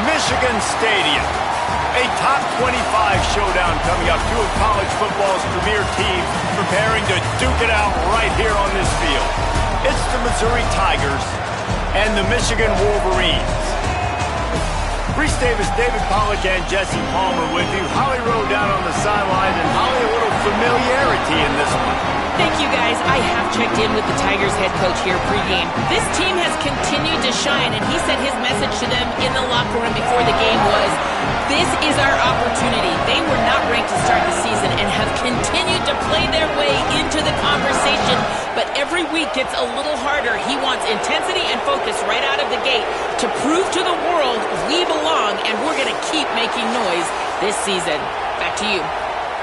Michigan Stadium. A top 25 showdown coming up. Two of college football's premier teams preparing to duke it out right here on this field. It's the Missouri Tigers and the Michigan Wolverines. Reese Davis, David Pollack, and Jesse Palmer with you. Holly Rowe down on the sideline, and Holly, a little familiarity in this one. Thank you, guys. I have checked in with the Tigers head coach here pregame. This team has continued to shine, and he said his message to them in the locker room before the game was, this is our opportunity. They were not ranked to start the season and have continued to play their way into the conversation, but every week gets a little harder. He wants intensity and focus right out of the gate to prove to the world we belong, and we're going to keep making noise this season. Back to you.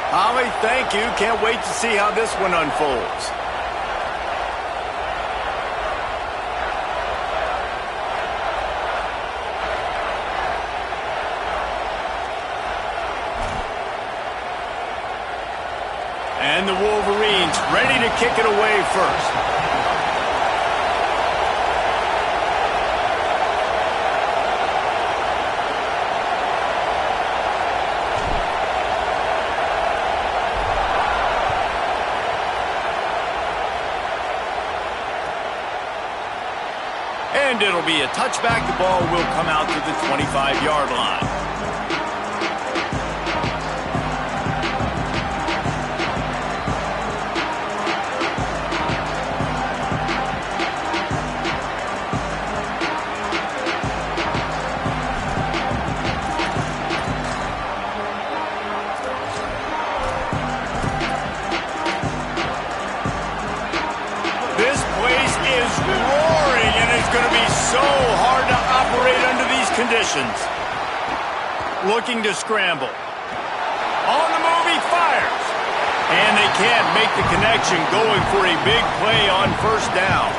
Holly, thank you. Can't wait to see how this one unfolds. And the Wolverines ready to kick it away first. And it'll be a touchback. The ball will come out to the 25-yard line. This place is roaring, and it's going to be so hard to operate under these conditions. Looking to scramble. On the move, he fires. And they can't make the connection, going for a big play on first down.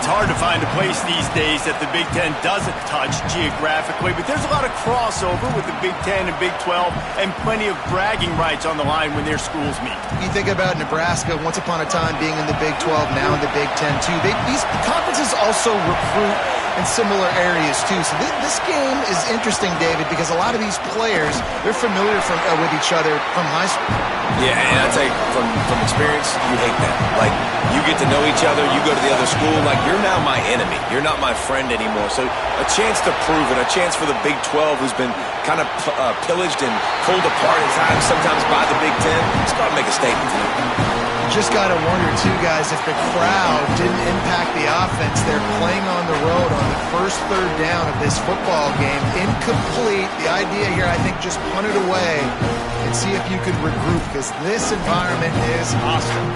It's hard to find a place these days that the Big Ten doesn't touch geographically, but there's a lot of crossover with the Big Ten and Big 12 and plenty of bragging rights on the line when their schools meet. You think about Nebraska, once upon a time being in the Big 12, now in the Big 10 too. These conferences also recruit in similar areas too. So this game is interesting, David, because a lot of these players, they're familiar with each other from high school. Yeah, and I tell you, from experience, you hate that. Like, you get to know each other, you go to the other school, like, you're now my enemy. You're not my friend anymore. So a chance to prove it, a chance for the Big 12, who's been kind of pillaged and pulled apart at times, sometimes by the Big 10. Let's go out and make a statement tonight. Just got to wonder, too, guys, if the crowd didn't impact the offense. They're playing on the road on the first third down of this football game. Incomplete. The idea here, I think, just punt it away and see if you could regroup, because this environment is hostile.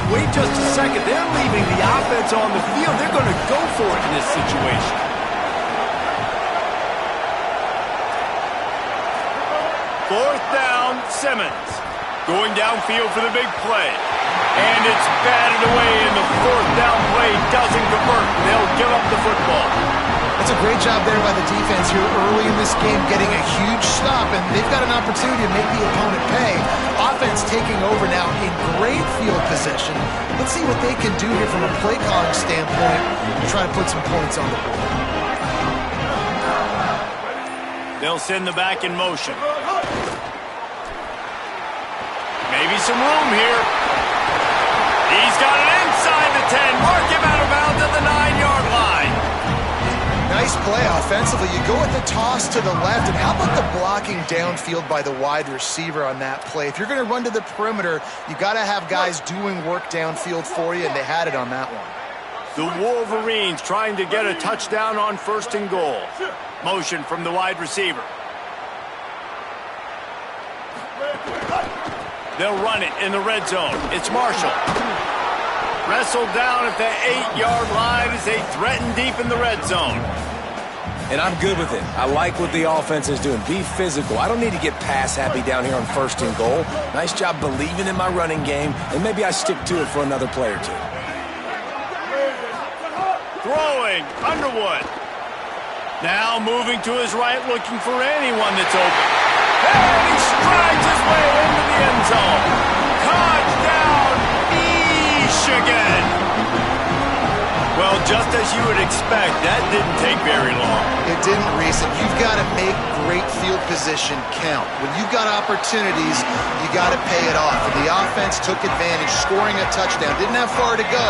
Wait just a second. They're leaving the offense on the field. They're going to go for it in this situation. Fourth down, Simmons. Going downfield for the big play. And it's batted away, and the fourth down play doesn't convert. They'll give up the football. That's a great job there by the defense here early in this game, getting a huge stop, and they've got an opportunity to make the opponent pay. Offense taking over now in great field possession. Let's see what they can do here from a play calling standpoint to try to put some points on the board. They'll send the back in motion. Maybe some room here. He's got it inside the 10. Mark him out of bounds at the 9-yard line. Nice play offensively. You go with the toss to the left, and how about the blocking downfield by the wide receiver on that play? If you're going to run to the perimeter, you got to have guys doing work downfield for you, and they had it on that one. The Wolverines trying to get a touchdown on first and goal. Motion from the wide receiver. They'll run it in the red zone. It's Marshall. Wrestled down at the 8-yard line as they threaten deep in the red zone. And I'm good with it. I like what the offense is doing. Be physical. I don't need to get pass happy down here on first and goal. Nice job believing in my running game, and maybe I stick to it for another play or two. Throwing, Underwood. Now moving to his right, looking for anyone that's open. And he strides his way into the end zone. Touchdown, Michigan. Well, just as you would expect, that didn't take very long. didn't, Reese, and you've got to make great field position count. When you've got opportunities, you got to pay it off. And the offense took advantage, scoring a touchdown. Didn't have far to go,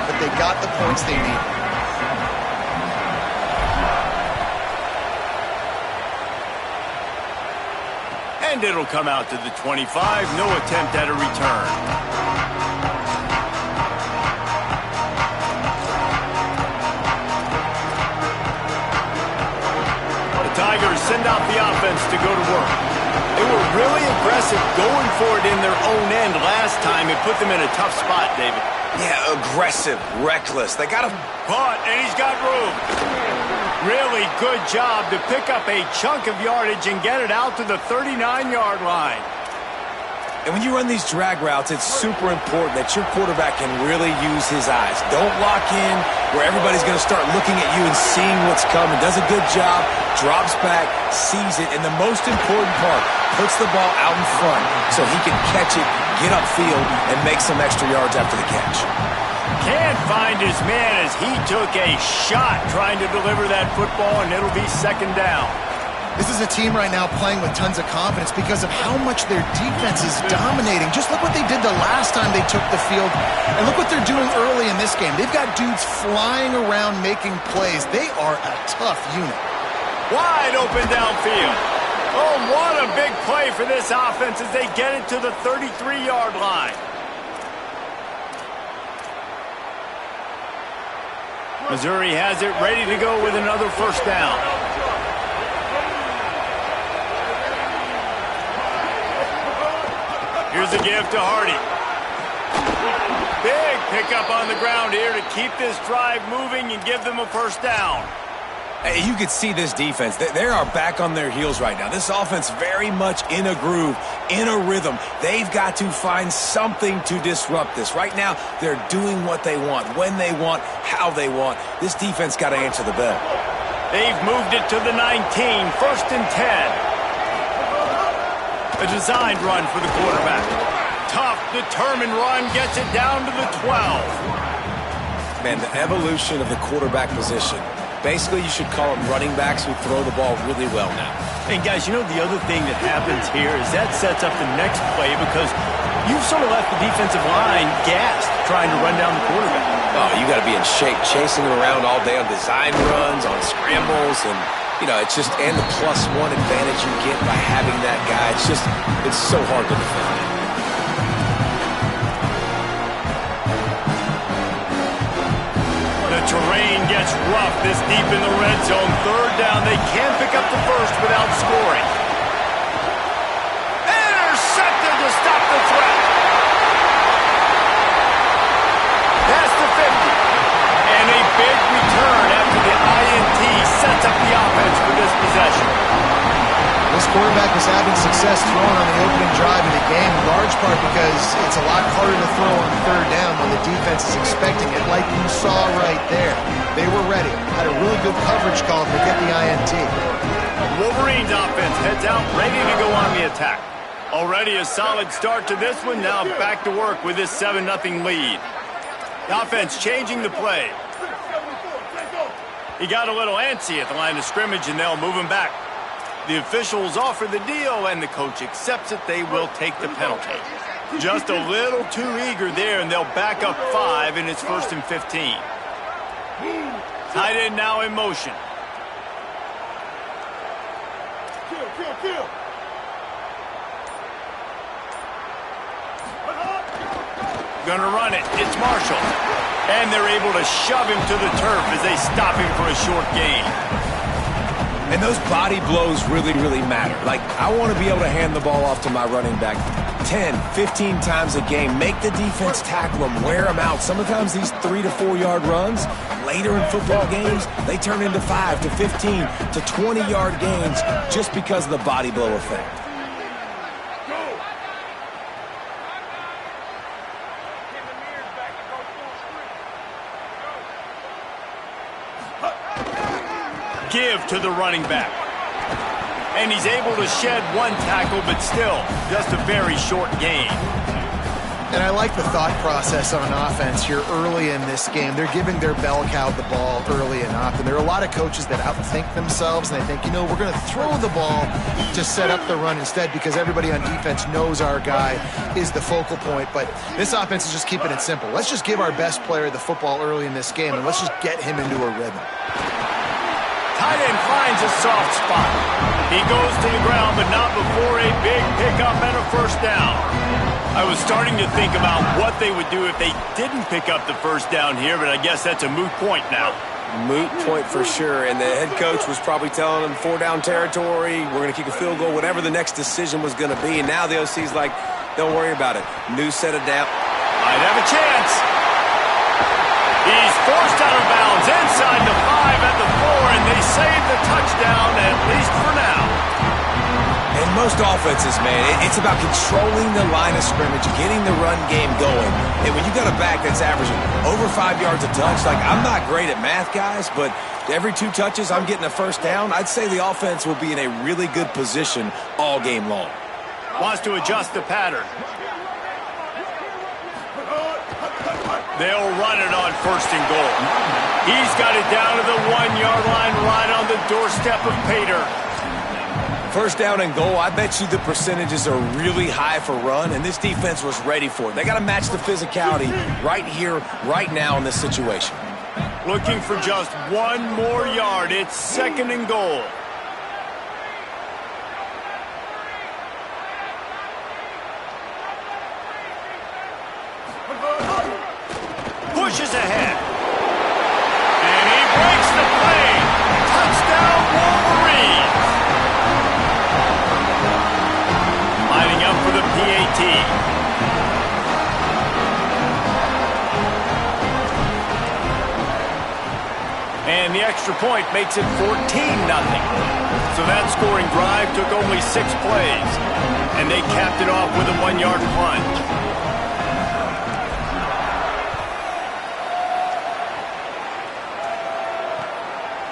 but they got the points they needed. And it'll come out to the 25. No attempt at a return. Tigers send out the offense to go to work. They were really aggressive going for it in their own end last time. It put them in a tough spot, David. Yeah, aggressive, reckless. They got him. Caught, and he's got room. Really good job to pick up a chunk of yardage and get it out to the 39-yard line. And when you run these drag routes, it's super important that your quarterback can really use his eyes. Don't lock in where everybody's going to start looking at you and seeing what's coming. Does a good job, drops back, sees it, and the most important part, puts the ball out in front so he can catch it, get upfield, and make some extra yards after the catch. Can't find his man as he took a shot trying to deliver that football, and it'll be second down. This is a team right now playing with tons of confidence because of how much their defense is dominating. Just look what they did the last time they took the field, and look what they're doing early in this game. They've got dudes flying around making plays. They are a tough unit. Wide open downfield. Oh, what a big play for this offense as they get it to the 33-yard line. Missouri has it ready to go with another first down. Here's a give to Hardy. Big pickup on the ground here to keep this drive moving and give them a first down. Hey, you can see this defense. They are back on their heels right now. This offense very much in a groove, in a rhythm. They've got to find something to disrupt this. Right now, they're doing what they want, when they want, how they want. This defense got to answer the bell. They've moved it to the 19, first and 10. A designed run for the quarterback. Tough, determined run, gets it down to the 12. Man, the evolution of the quarterback position. Basically, you should call them running backs who throw the ball really well now. And guys, you know the other thing that happens here is that sets up the next play because you've sort of left the defensive line gassed trying to run down the quarterback. Oh, you got to be in shape, chasing him around all day on design runs, on scrambles, and you know, it's just, and the +1 advantage you get by having that guy. It's so hard to defend. The terrain gets rough this deep in the red zone. Third down, they can't pick up the first without scoring. Intercepted to stop the threat. Past the 50. And a big return after the INT sets up the offense for this possession. This quarterback was having success throwing on the opening drive of the game, in large part because it's a lot harder to throw on third down when the defense is expecting it, like you saw right there. They were ready, had a really good coverage call to get the INT. Wolverines offense heads out, ready to go on the attack. Already a solid start to this one, now back to work with this 7-0 lead. The offense changing the play. He got a little antsy at the line of scrimmage, and they'll move him back. The officials offer the deal, and the coach accepts it. They will take the penalty. Just a little too eager there, and they'll back up 5, and it's first and 15. Tight end now in motion. Gonna run it. It's Marshall. And they're able to shove him to the turf as they stop him for a short gain. And those body blows really, really matter. Like, I want to be able to hand the ball off to my running back 10, 15 times a game. Make the defense tackle them, wear them out. Sometimes these 3 to 4 yard runs, later in football games, they turn into 5 to 15 to 20 yard gains just because of the body blow effect. Give to the running back. And he's able to shed one tackle, but still just a very short gain. And I like the thought process on offense here early in this game. They're giving their bell cow the ball early enough. And there are a lot of coaches that outthink themselves, and they think, you know, we're going to throw the ball to set up the run instead because everybody on defense knows our guy is the focal point. But this offense is just keeping it simple. Let's just give our best player the football early in this game, and let's just get him into a rhythm. Tight end finds a soft spot. He goes to the ground, but not before a big pickup and a first down. I was starting to think about what they would do if they didn't pick up the first down here, but I guess that's a moot point now. Moot point for sure, and the head coach was probably telling them 4-down territory, we're going to kick a field goal, whatever the next decision was going to be, and now the OC's like, don't worry about it. New set of down. Might have a chance. He's forced out of bounds inside the 5 at the 4, and they save the touchdown, at least for now. And most offenses, man, it's about controlling the line of scrimmage, getting the run game going. And when you got a back that's averaging over 5 yards a touch, like, I'm not great at math, guys, but every 2 touches I'm getting a first down, I'd say the offense will be in a really good position all game long. Wants to adjust the pattern. They'll run it on 1st and goal. He's got it down to the 1-yard line right on the doorstep of Pater. 1st down and goal, I bet you the percentages are really high for run, and this defense was ready for it. They got to match the physicality right here, right now in this situation. Looking for just 1 more yard. It's 2nd and goal. Pushes ahead. And he breaks the play. Touchdown, Wolverines. Lining up for the PAT. And the extra point makes it 14-0. So that scoring drive took only 6 plays. And they capped it off with a 1-yard plunge.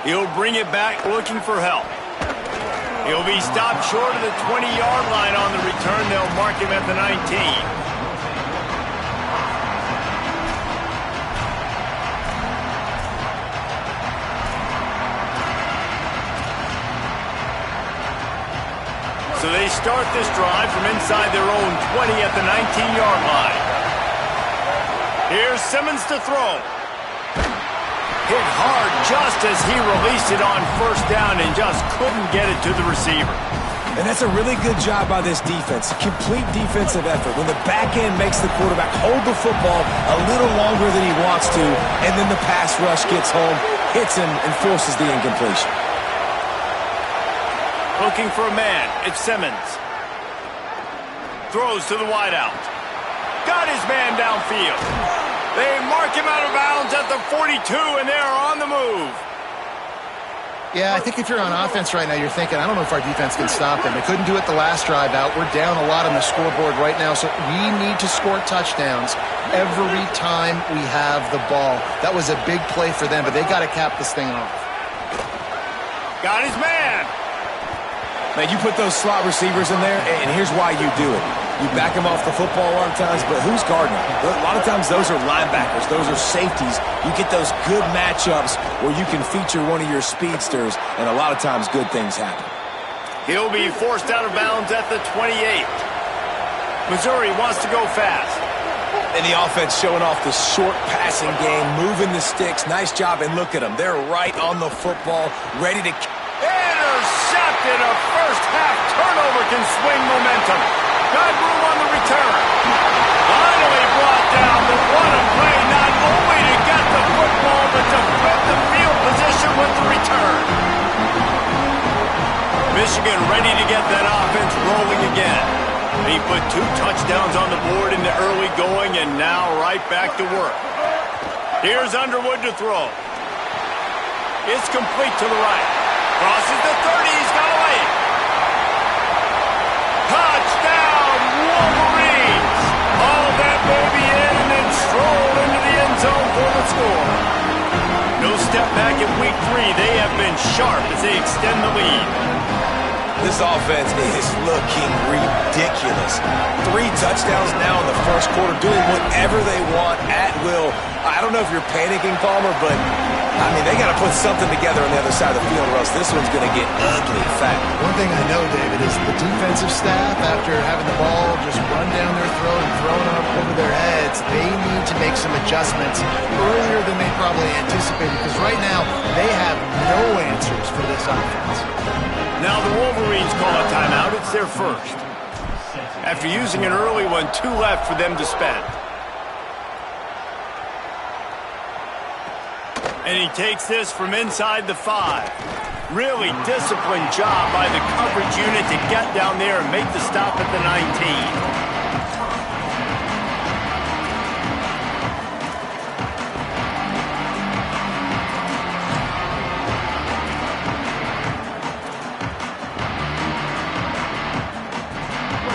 He'll bring it back looking for help. He'll be stopped short of the 20-yard line on the return. They'll mark him at the 19. So they start this drive from inside their own 20 at the 19-yard line. Here's Simmons to throw. Hit hard just as he released it on 1st down and just couldn't get it to the receiver. And that's a really good job by this defense. A complete defensive effort. When the back end makes the quarterback hold the football a little longer than he wants to, and then the pass rush gets home, hits him, and forces the incompletion. Looking for a man. It's Simmons. Throws to the wideout. Got his man downfield. They mark him out of bounds at the 42, and they are on the move. Yeah, I think if you're on offense right now, you're thinking, I don't know if our defense can stop them. They couldn't do it the last drive out. We're down a lot on the scoreboard right now, so we need to score touchdowns every time we have the ball. That was a big play for them, but they got to cap this thing off. Got his man. Man, you put those slot receivers in there, and here's why you do it. You back them off the football a lot of times, but who's guarding them? A lot of times those are linebackers. Those are safeties. You get those good matchups where you can feature one of your speedsters, and a lot of times good things happen. He'll be forced out of bounds at the 28. Missouri wants to go fast. And the offense showing off the short passing game, moving the sticks. Nice job, and look at them. They're right on the football, ready to... Intercepted. A first-half turnover can swing momentum. Got room on the return. Finally brought down, but what a play, not only to get the football, but to flip the field position with the return. Michigan ready to get that offense rolling again. He put 2 touchdowns on the board in the early going, and now right back to work. Here's Underwood to throw. It's complete to the right. Crosses the 30, he's got away. Touchdown, Wolverines! All that baby in and then strolled into the end zone for the score. No step back in week 3. They have been sharp as they extend the lead. This offense is looking ridiculous. 3 touchdowns now in the first quarter, doing whatever they want at will. I don't know if you're panicking, Palmer, but, I mean, they got to put something together on the other side of the field or else this one's going to get ugly fast. One thing I know, David, is the defensive staff, after having the ball just run down their throat and thrown up over their heads, they need to make some adjustments earlier than they probably anticipated, because right now they have no answers for this offense. Now the Wolverines call a timeout. It's their first. After using an early one, 2 left for them to spend. And he takes this from inside the 5. Really disciplined job by the coverage unit to get down there and make the stop at the 19.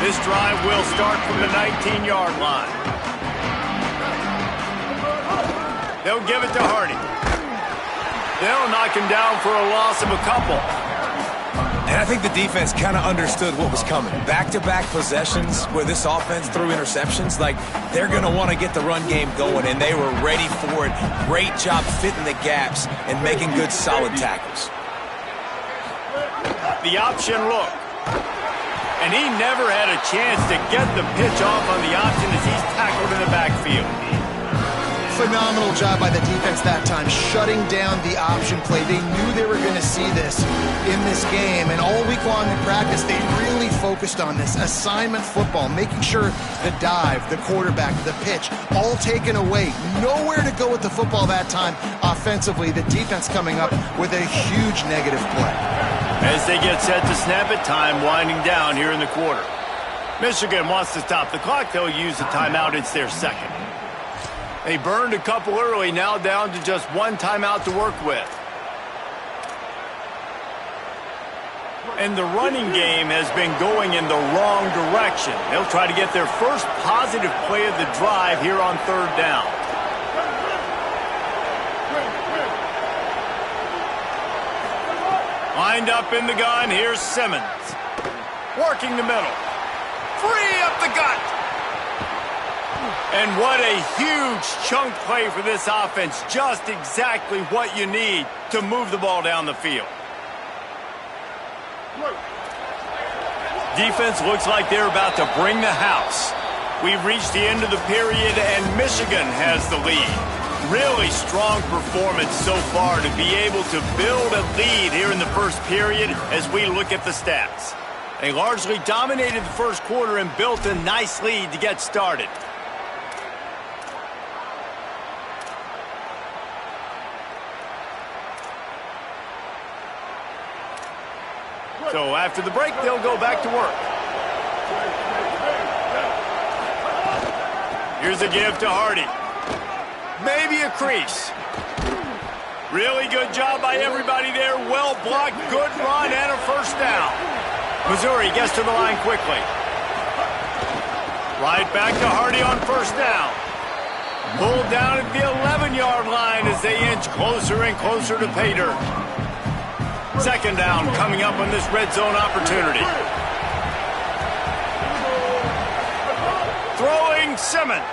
This drive will start from the 19-yard line. They'll give it to Hardy. They'll knock him down for a loss of a couple. And I think the defense kind of understood what was coming. Back-to-back possessions where this offense threw interceptions, like they're going to want to get the run game going, and they were ready for it. Great job fitting the gaps and making good, solid tackles. The option look. And he never had a chance to get the pitch off on the option as he's tackled in the backfield. Phenomenal job by the defense that time, shutting down the option play. They knew they were going to see this in this game, and all week long in practice, they really focused on this assignment football, making sure the dive, the quarterback, the pitch, all taken away. Nowhere to go with the football that time offensively. The defense coming up with a huge negative play. As they get set to snap it, time winding down here in the quarter. Michigan wants to stop the clock. They'll use the timeout. It's their second. They burned a couple early, now down to just 1 timeout to work with. And the running game has been going in the wrong direction. They'll try to get their first positive play of the drive here on 3rd down. Lined up in the gun, here's Simmons. Working the middle. Free up the gut. And what a huge chunk play for this offense. Just exactly what you need to move the ball down the field. Defense looks like they're about to bring the house. We've reached the end of the period, and Michigan has the lead. Really strong performance so far to be able to build a lead here in the first period as we look at the stats. They largely dominated the first quarter and built a nice lead to get started. So after the break, they'll go back to work. Here's a give to Hardy. Maybe a crease. Really good job by everybody there. Well blocked, good run, and a first down. Missouri gets to the line quickly. Right back to Hardy on first down. Pulled down at the 11-yard line as they inch closer and closer to pay dirt. Second down coming up on this red zone opportunity. Throwing Simmons.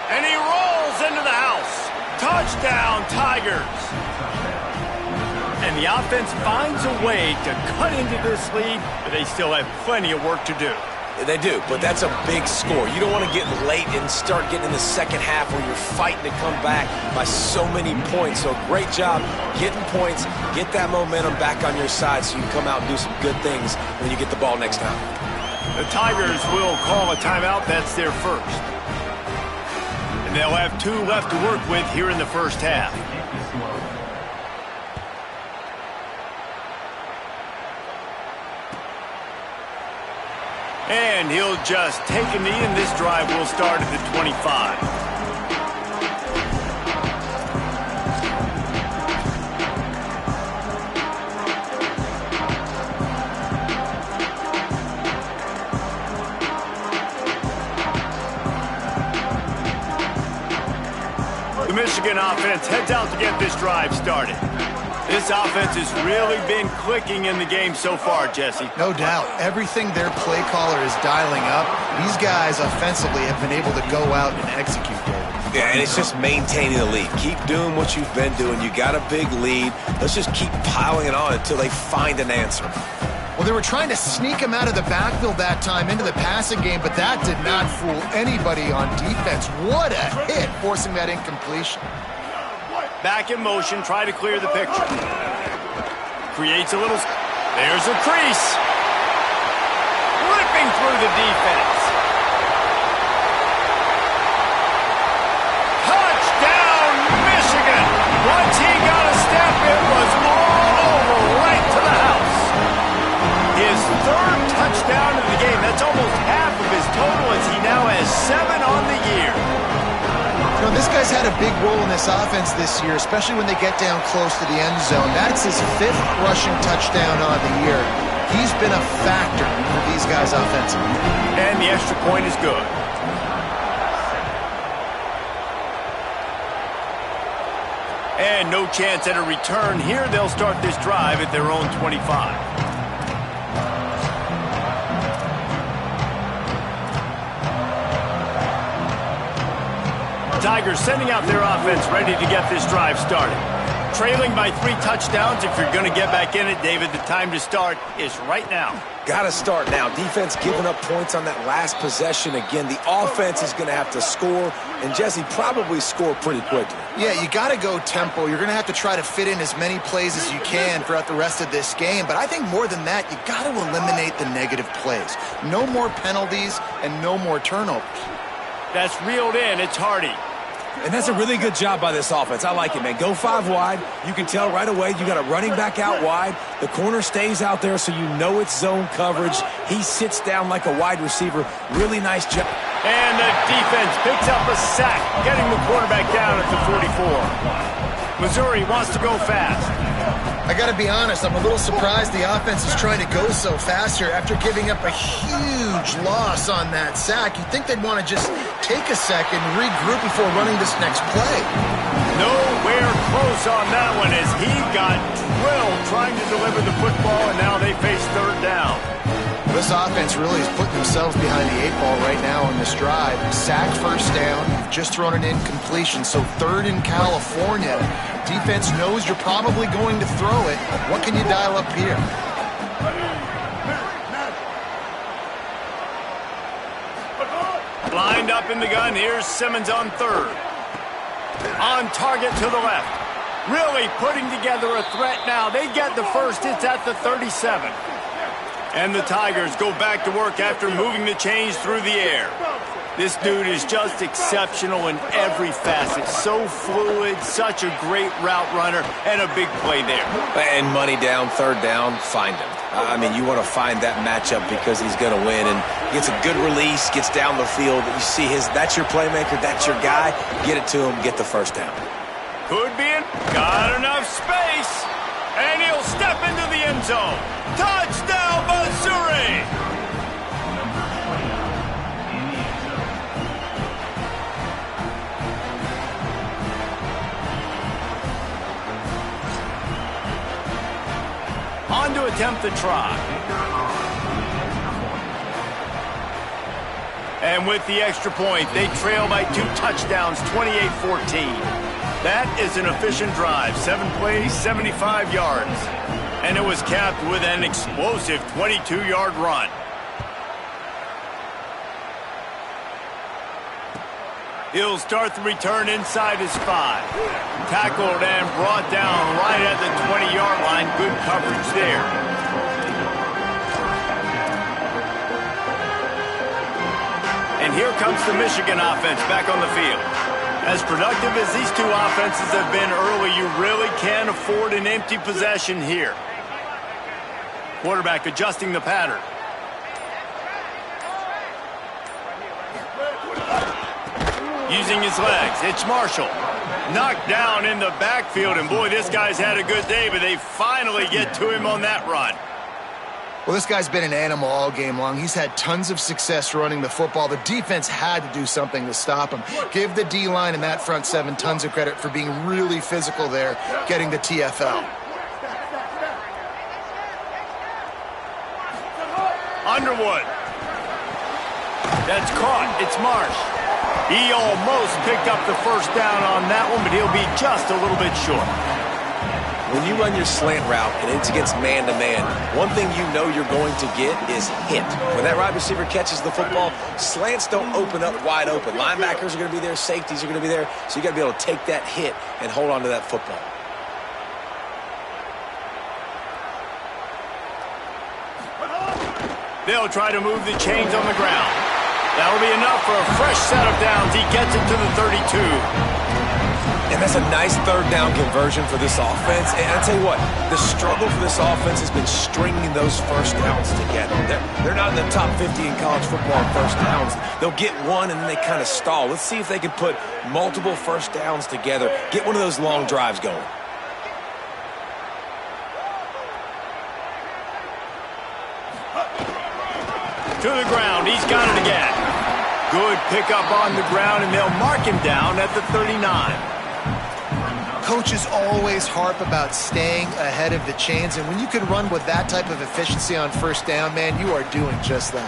And he rolls into the house. Touchdown, Tigers. And the offense finds a way to cut into this lead, but they still have plenty of work to do. They do, but that's a big score. You don't want to get late and start getting in the second half where you're fighting to come back by so many points. So great job getting points, get that momentum back on your side so you can come out and do some good things when you get the ball next time. The Tigers will call a timeout. That's their first. And they'll have 2 left to work with here in the first half. And he'll just take a knee, and this drive will start at the 25. The Michigan offense heads out to get this drive started. This offense has really been clicking in the game so far, Jesse. No doubt. Everything their play caller is dialing up, these guys offensively have been able to go out and execute, David. Yeah, and it's just maintaining the lead. Keep doing what you've been doing. You got a big lead. Let's just keep piling it on until they find an answer. Well, they were trying to sneak him out of the backfield that time into the passing game, but that did not fool anybody on defense. What a hit, forcing that incompletion. Back in motion, try to clear the picture. Creates a little... There's a crease. Ripping through the defense. Touchdown, Michigan! Once he got a step, it was all over, right to the house. His third touchdown of the game. That's almost half of his total as he now has 7 on the year. You know, this guy's had a big role in this offense this year, especially when they get down close to the end zone. That's his 5th rushing touchdown on the year. He's been a factor for these guys offensively. And the extra point is good. And no chance at a return here. They'll start this drive at their own 25. Tigers sending out their offense ready to get this drive started. Trailing by 3 touchdowns. If you're going to get back in it, David, the time to start is right now. Got to start now. Defense giving up points on that last possession. Again, the offense is going to have to score, and Jesse probably score pretty quickly. Yeah, you got to go tempo. You're going to have to try to fit in as many plays as you can throughout the rest of this game. But I think more than that, you got to eliminate the negative plays. No more penalties and no more turnovers. That's reeled in. It's Hardy. And that's a really good job by this offense. I like it, man. Go 5 wide. You can tell right away you got a running back out wide. The corner stays out there so you know it's zone coverage. He sits down like a wide receiver. Really nice job. And the defense picks up a sack, getting the quarterback down at the 44. Missouri wants to go fast. I got to be honest, I'm a little surprised the offense is trying to go so fast here after giving up a huge loss on that sack. You'd think they'd want to just take a second, regroup before running this next play. Nowhere close on that one as he got drilled trying to deliver the football, and now they face 3rd down. This offense really is putting themselves behind the 8 ball right now on this drive. Sack, 1st down. You've just thrown an incompletion, so 3rd in California. Defense knows you're probably going to throw it. What can you dial up here? Lined up in the gun. Here's Simmons on 3rd. On target to the left. Really putting together a threat now. They get the first. It's at the 37. And the Tigers go back to work after moving the chains through the air. This dude is just exceptional in every facet. So fluid, such a great route runner, and a big play there. And money down, 3rd down, find him. I mean, you want to find that matchup because he's going to win. And gets a good release, gets down the field. You see that's your playmaker, that's your guy. Get it to him, get the 1st down. Could be in. Got enough space. And he'll step into the end zone. Touchdown, Missouri! On to attempt the try. And with the extra point, they trail by 2 touchdowns, 28-14. That is an efficient drive. 7 plays, 75 yards. And it was capped with an explosive 22-yard run. He'll start the return inside his 5. Tackled and brought down right at the 20-yard line. Good coverage there. And here comes the Michigan offense back on the field. As productive as these 2 offenses have been early, you really can't afford an empty possession here. Quarterback adjusting the pattern. Using his legs, it's Marshall. Knocked down in the backfield, and boy, this guy's had a good day, but they finally get to him on that run. Well, this guy's been an animal all game long. He's had tons of success running the football. The defense had to do something to stop him. Give the D-line and that front 7 tons of credit for being really physical there, getting the TFL. Underwood. That's caught. It's Marsh. He almost picked up the first down on that one, but he'll be just a little bit short. When you run your slant route and it's against man-to-man, one thing you know you're going to get is hit. When that wide receiver catches the football, slants don't open up wide open. Linebackers are going to be there, safeties are going to be there, so you got to be able to take that hit and hold on to that football. They'll try to move the chains on the ground. That'll be enough for a fresh set of downs. He gets it to the 32. And that's a nice third down conversion for this offense. And I tell you what, the struggle for this offense has been stringing those first downs together. They're not in the top 50 in college football in first downs. They'll get one and then they kind of stall. Let's see if they can put multiple first downs together, get one of those long drives going. To the ground. He's got it again. Good pickup on the ground, and they'll mark him down at the 39. Coaches always harp about staying ahead of the chains, and when you can run with that type of efficiency on first down, man, you are doing just that.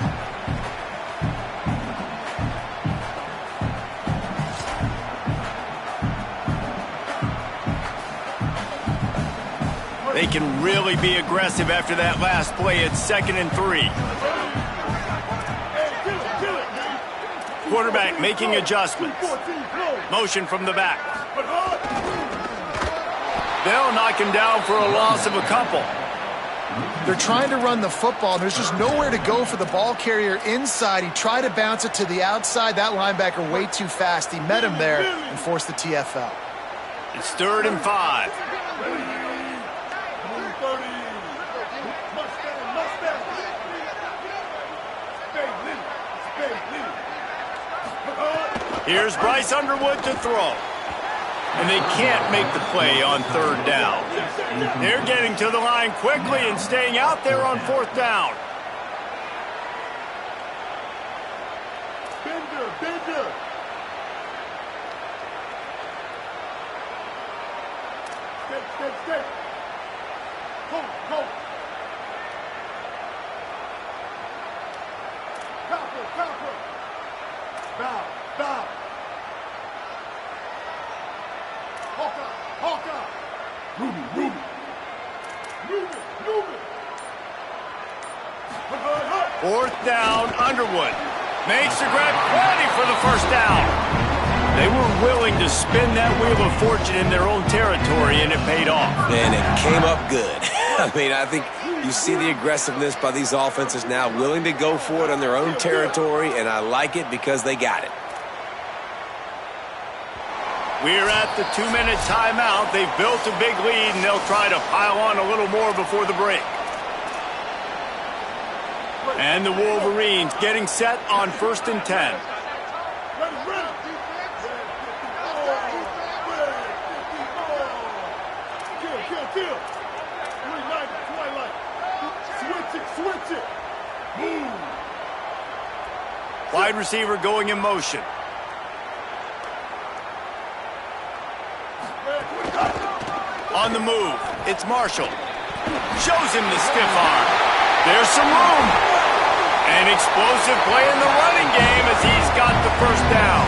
They can really be aggressive after that last play. It's 2nd and 3. Quarterback making adjustments. Motion from the back. They'll knock him down for a loss of a couple. They're trying to run the football, and there's just nowhere to go for the ball carrier inside. He tried to bounce it to the outside. That linebacker way too fast. He met him there and forced the TFL. It's 3rd and 5. Here's Bryce Underwood to throw. And they can't make the play on 3rd down. They're getting to the line quickly and staying out there on 4th down. Bender. Stay. Hold. Copper. Bow. Hawker. Move it. 4th down, Underwood. Makes the grab, ready for the first down. They were willing to spin that wheel of fortune in their own territory, and it paid off. And it came up good. I mean, I think you see the aggressiveness by these offenses now, willing to go for it on their own territory, and I like it because they got it. We're at the 2-minute timeout. They've built a big lead, and they'll try to pile on a little more before the break. And the Wolverines getting set on 1st and 10. Kill. Twilight. Switch it. Move. Wide receiver going in motion. On the move, it's Marshall. Shows him the stiff arm. There's some room. An explosive play in the running game as he's got the first down.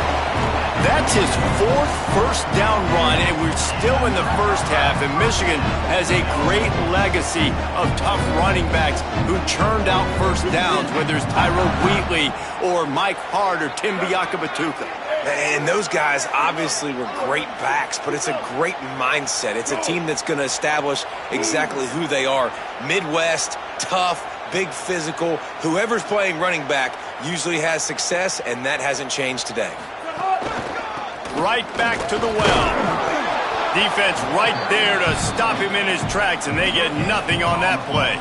That's his 4th first down run, and we're still in the first half, and Michigan has a great legacy of tough running backs who churned out first downs, whether it's Tyrone Wheatley or Mike Hart or Tim Biakabatuka. And those guys obviously were great backs, but it's a great mindset. It's a team that's going to establish exactly who they are. Midwest, tough, big physical. Whoever's playing running back usually has success, and that hasn't changed today. Right back to the well. Defense right there to stop him in his tracks, and they get nothing on that play.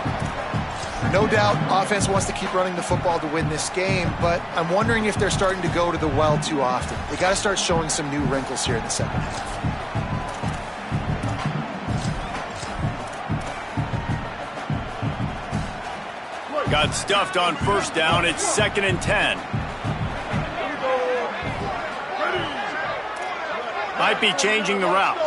No doubt, offense wants to keep running the football to win this game, but I'm wondering if they're starting to go to the well too often. They got to start showing some new wrinkles here in the second half. Got stuffed on first down. It's 2nd and 10. Might be changing the route.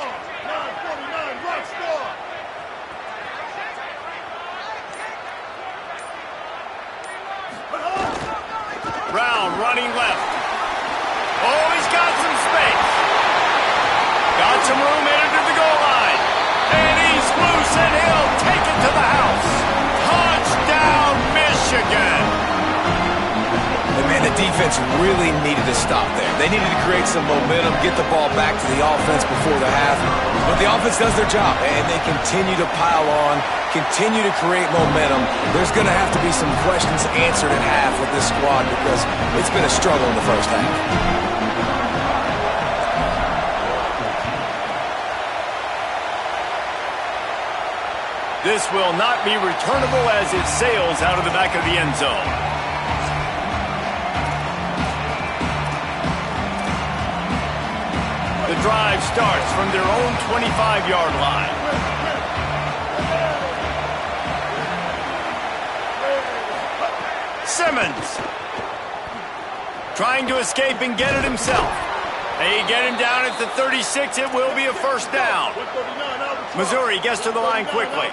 running left. Oh, he's got some space. Got some room headed to the goal line. And he's loose, and he'll take it to the house. Touchdown, Michigan. And man, the defense really needed to stop there. They needed to create some momentum, get the ball back to the offense before the half. But the offense does their job, and they continue to pile on, continue to create momentum. There's going to have to be some questions answered at half with this squad because it's been a struggle in the first half. This will not be returnable as it sails out of the back of the end zone. The drive starts from their own 25-yard line. Simmons trying to escape and get it himself. They get him down at the 36. It will be a first down. Missouri gets to the line quickly.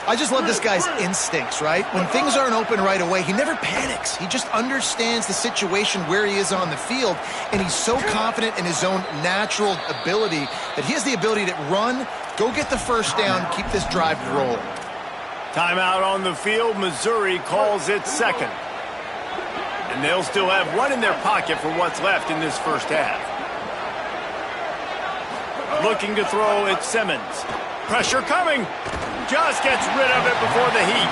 I just love this guy's instincts, right? When things aren't open right away, he never panics. He just understands the situation where he is on the field, and he's so confident in his own natural ability that he has the ability to run, go get the first down, keep this drive rolling. Timeout on the field. Missouri calls it second. And they'll still have one in their pocket for what's left in this first half. Looking to throw at Simmons. Pressure coming. Just gets rid of it before the heat.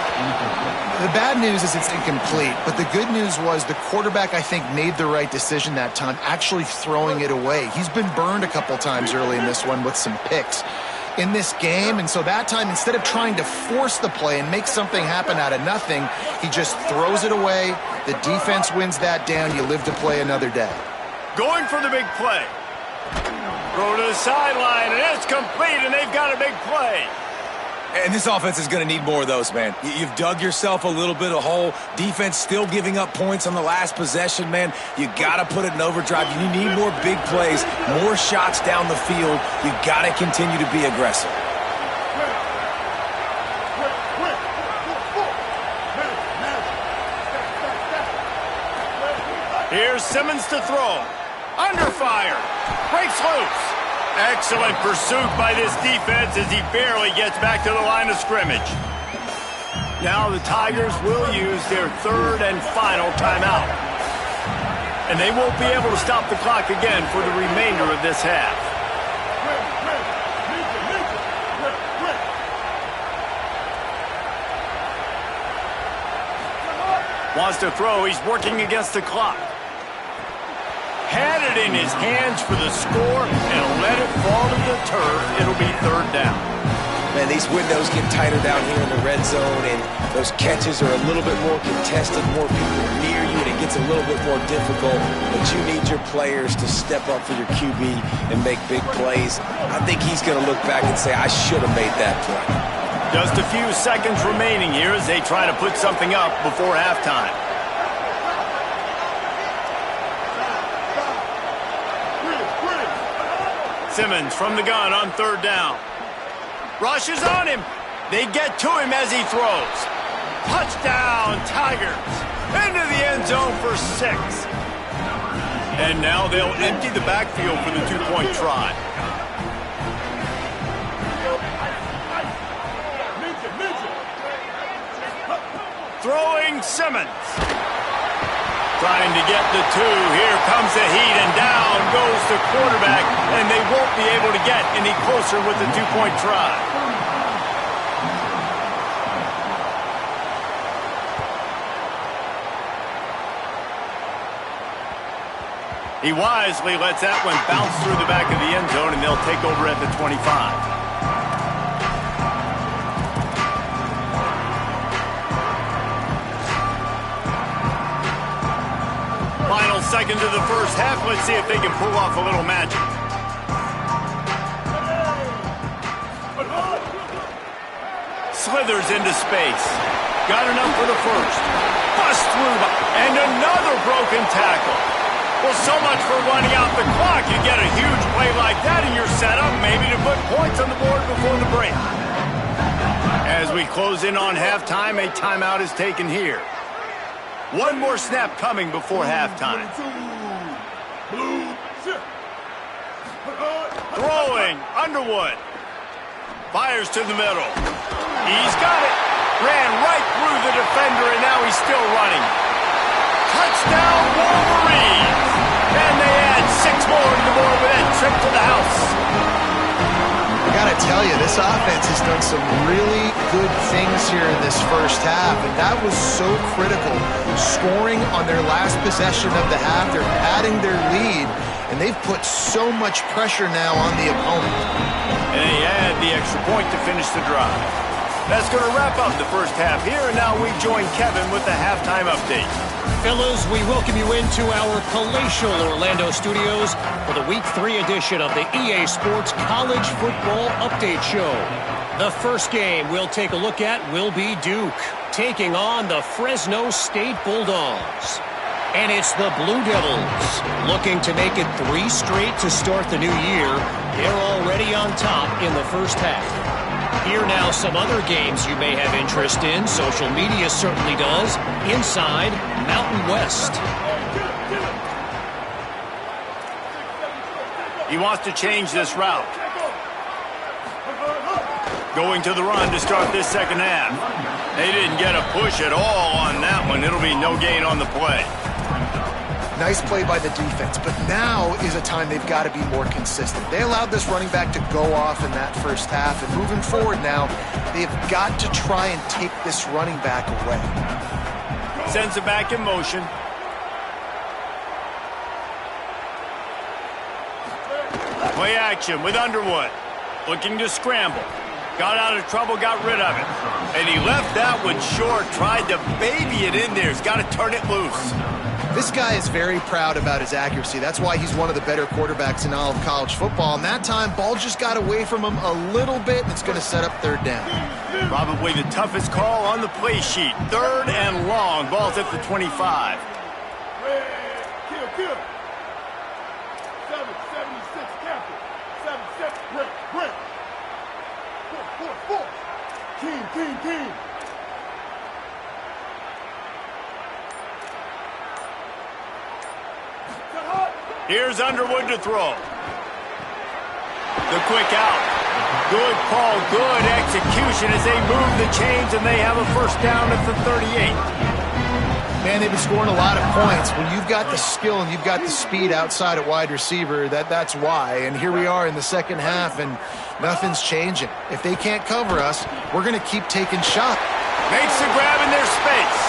The bad news is it's incomplete, but the good news was the quarterback, I think, made the right decision that time, actually throwing it away. He's been burned a couple times early in this one with some picks in this game, and so that time, instead of trying to force the play and make something happen out of nothing, he just throws it away. The defense wins that down. You live to play another day. Going for the big play. Throw to the sideline, and it's complete, and they've got a big play. And this offense is going to need more of those, man. You've dug yourself a little bit of hole. Defense still giving up points on the last possession, man. You got to put it in overdrive. You need more big plays, more shots down the field. You got to continue to be aggressive. Here's Simmons to throw. Under fire. Breaks loose. Excellent pursuit by this defense as he barely gets back to the line of scrimmage. Now the Tigers will use their third and final timeout. And they won't be able to stop the clock again for the remainder of this half. Wants to throw. He's working against the clock. Had it in his hands for the score and let it fall to the turf. It'll be third down. Man, these windows get tighter down here in the red zone, and those catches are a little bit more contested, more people near you, and it gets a little bit more difficult. But you need your players to step up for your QB and make big plays. I think he's going to look back and say, I should have made that play. Just a few seconds remaining here as they try to put something up before halftime. Simmons from the gun on third down. Rushes on him. They get to him as he throws. Touchdown, Tigers. Into the end zone for 6. And now they'll empty the backfield for the two-point try. Throwing Simmons. Trying to get the 2. Here comes the heat, and down goes the quarterback, and they won't be able to get any closer with the two-point try. He wisely lets that one bounce through the back of the end zone, and they'll take over at the 25. Final seconds of the first half. Let's see if they can pull off a little magic. Slithers into space. Got enough for the first. Bust through. And another broken tackle. Well, so much for running out the clock. You get a huge play like that in your setup, maybe to put points on the board before the break. As we close in on halftime, a timeout is taken here. One more snap coming before halftime. Throwing, Underwood. Fires to the middle. He's got it. Ran right through the defender, and now he's still running. Touchdown, Wolverines! And they add 6 more to the board with that trip to the house. I gotta tell you, this offense has done some really good things here in this first half, and that was so critical. Scoring on their last possession of the half, they're adding their lead, and they've put so much pressure now on the opponent. And they add the extra point to finish the drive. That's going to wrap up the first half here, and now we join Kevin with the halftime update. Fellas, we welcome you into our palatial Orlando studios for the Week 3 edition of the EA Sports College Football Update Show. The first game we'll take a look at will be Duke, taking on the Fresno State Bulldogs. And it's the Blue Devils, looking to make it 3 straight to start the new year. They're already on top in the first half. Here now some other games you may have interest in. Social media certainly does. Inside Mountain West. He wants to change this route. Going to the run to start this second half. They didn't get a push at all on that one. It'll be no gain on the play. Nice play by the defense, but now is a time they've got to be more consistent. They allowed this running back to go off in that first half, and moving forward now, they've got to try and take this running back away. Sends it back in motion. Play action with Underwood. Looking to scramble. Got out of trouble, got rid of it. And he left that one short, tried to baby it in there. He's got to turn it loose. This guy is very proud about his accuracy. That's why he's one of the better quarterbacks in all of college football. And that time, ball just got away from him a little bit, and it's going to set up third down. Probably the toughest call on the play sheet. 3rd and long. Ball's at the 25. Kill. 776 captain. 77 Brent. 4. Team. Here's Underwood to throw. The quick out. Good call, good execution as they move the chains, and they have a first down at the 38. Man, they've been scoring a lot of points. When you've got the skill and you've got the speed outside at wide receiver, that's why. And here we are in the second half, and nothing's changing. If they can't cover us, we're going to keep taking shots. Makes the grab in their space.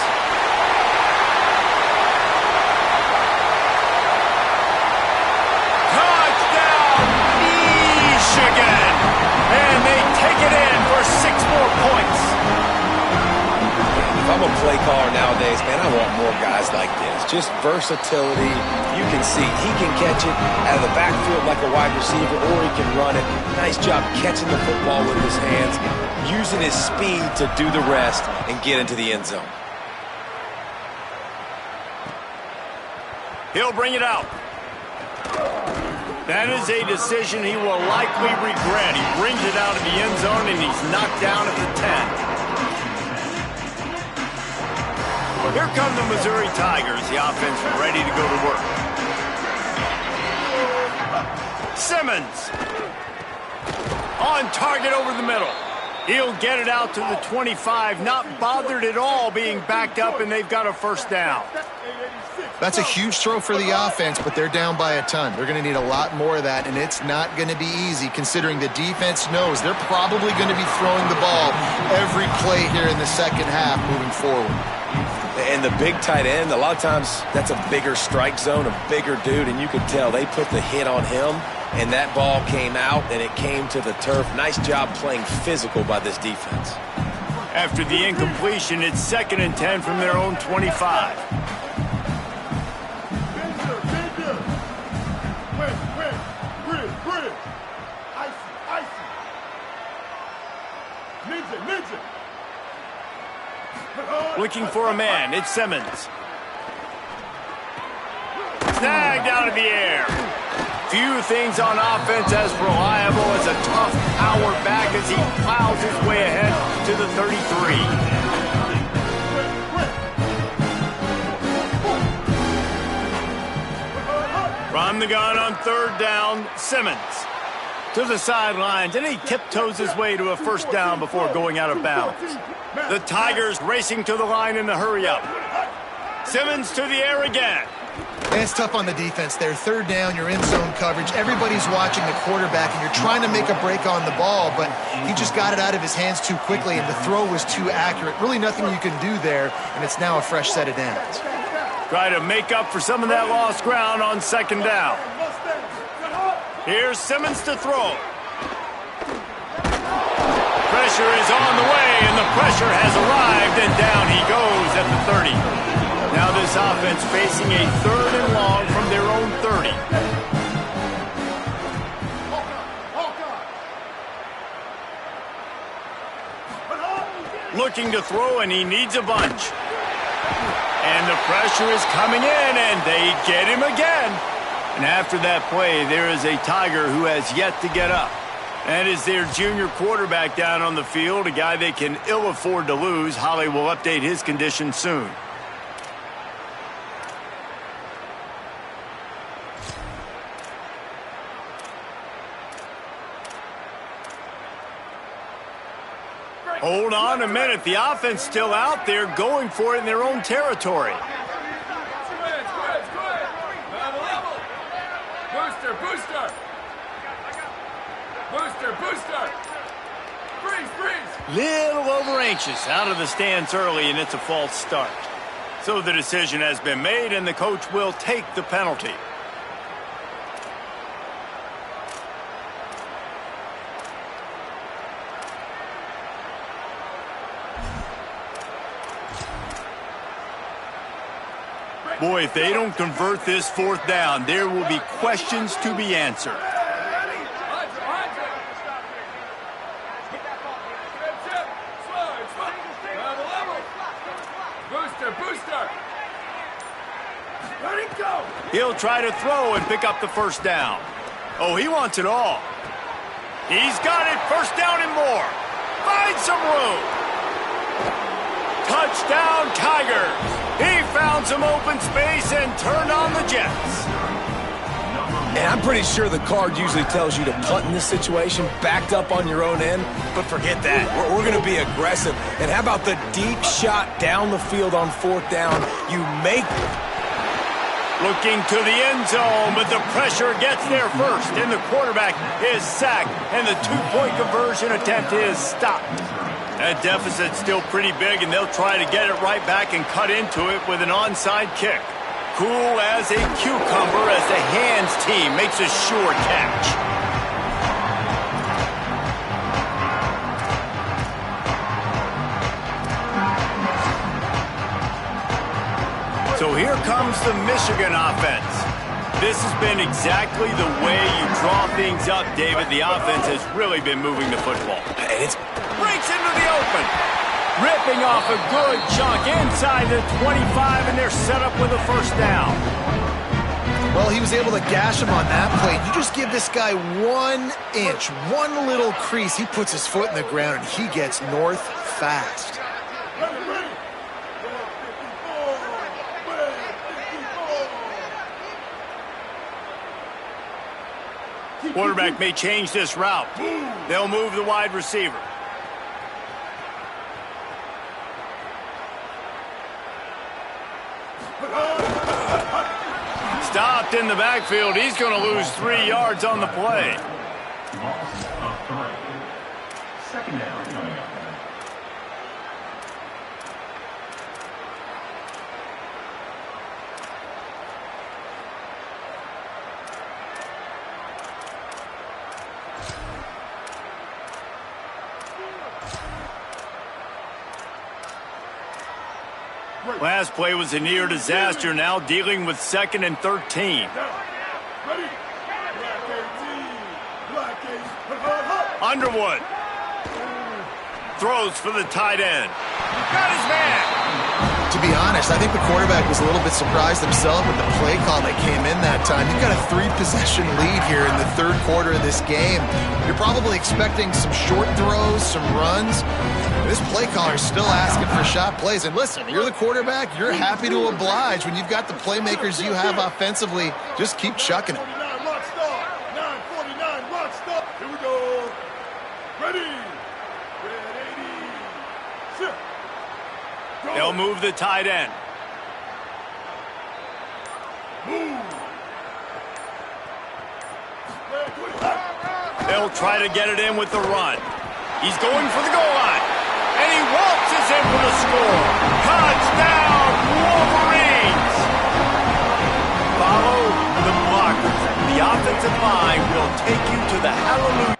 Again, and they take it in for 6 more points. If I'm a play caller nowadays, man, I want more guys like this. Just versatility. You can see he can catch it out of the backfield like a wide receiver, or he can run it. Nice job catching the football with his hands, using his speed to do the rest and get into the end zone. He'll bring it out. That is a decision he will likely regret. He brings it out of the end zone, and he's knocked down at the 10. Here come the Missouri Tigers. The offense ready to go to work. Simmons. On target over the middle. He'll get it out to the 25. Not bothered at all being backed up, and they've got a first down. That's a huge throw for the offense, but they're down by a ton. They're going to need a lot more of that, and it's not going to be easy considering the defense knows they're probably going to be throwing the ball every play here in the second half moving forward. And the big tight end, a lot of times that's a bigger strike zone, a bigger dude, and you could tell they put the hit on him, and that ball came out, and it came to the turf. Nice job playing physical by this defense. After the incompletion, it's 2nd and 10 from their own 25. Ninja. Looking for a man. It's Simmons. Snagged out of the air. Few things on offense as reliable as a tough power back as he plows his way ahead to the 33. the gun on third down, Simmons. To the sidelines, and he tiptoes his way to a first down before going out of bounds. The Tigers racing to the line in the hurry-up. Simmons to the air again. And it's tough on the defense there. Third down, you're in zone coverage. Everybody's watching the quarterback, and you're trying to make a break on the ball, but he just got it out of his hands too quickly, and the throw was too accurate. Really nothing you can do there, and it's now a fresh set of downs. Try to make up for some of that lost ground on second down. Here's Simmons to throw. Pressure is on the way, and the pressure has arrived, and down he goes at the 30. Now this offense facing a third and long from their own 30. Looking to throw, and he needs a bunch. And the pressure is coming in, and they get him again. And after that play, there is a Tiger who has yet to get up. And is their junior quarterback down on the field, a guy they can ill afford to lose. Holly will update his condition soon. Hold on a minute. The offense still out there going for it in their own territory. Booster. Freeze. Little over anxious out of the stands early, and it's a false start. So the decision has been made, and the coach will take the penalty. Boy, if they don't convert this fourth down, there will be questions to be answered. Booster. Let it go. He'll try to throw and pick up the first down. Oh, he wants it all. He's got it. First down and more. Find some room. Touchdown, Tigers. He found some open space and turned on the Jets. And I'm pretty sure the card usually tells you to punt in this situation, backed up on your own end, but forget that. We're going to be aggressive. And how about the deep shot down the field on fourth down? You make it. Looking to the end zone, but the pressure gets there first, and the quarterback is sacked, and the two-point conversion attempt is stopped. That deficit's still pretty big, and they'll try to get it right back and cut into it with an onside kick. Cool as a cucumber as the hands team makes a sure catch. So here comes the Michigan offense. This has been exactly the way you draw things up, David. The offense has really been moving the football. And it's Breaks into the open. Ripping off a good chunk inside the 25, and they're set up with a first down. Well, he was able to gash him on that play. You just give this guy 1 inch, one little crease. He puts his foot in the ground, and he gets north fast. Quarterback may change this route. They'll move the wide receiver. Stopped in the backfield. He's going to lose 3 yards on the play. Second down coming up. Last play was a near disaster, now dealing with 2nd and 13. Ready? Underwood throws for the tight end. Got his man. To be honest, I think the quarterback was a little bit surprised himself with the play call that came in that time. You've got a 3-possession lead here in the third quarter of this game. You're probably expecting some short throws, some runs. This play caller is still asking for shot plays. And listen, you're the quarterback. You're happy to oblige when you've got the playmakers you have offensively. Just keep chucking it. 949 rock start. 949 rock start. Here we go. Ready. Red 80. Sit. Go. They'll move the tight end. Move. They'll try to get it in with the run. He's going for the goal line. And he waltzes in for the score. Touchdown, Wolverines! Follow the blockers. The offensive line will take you to the hallelujah.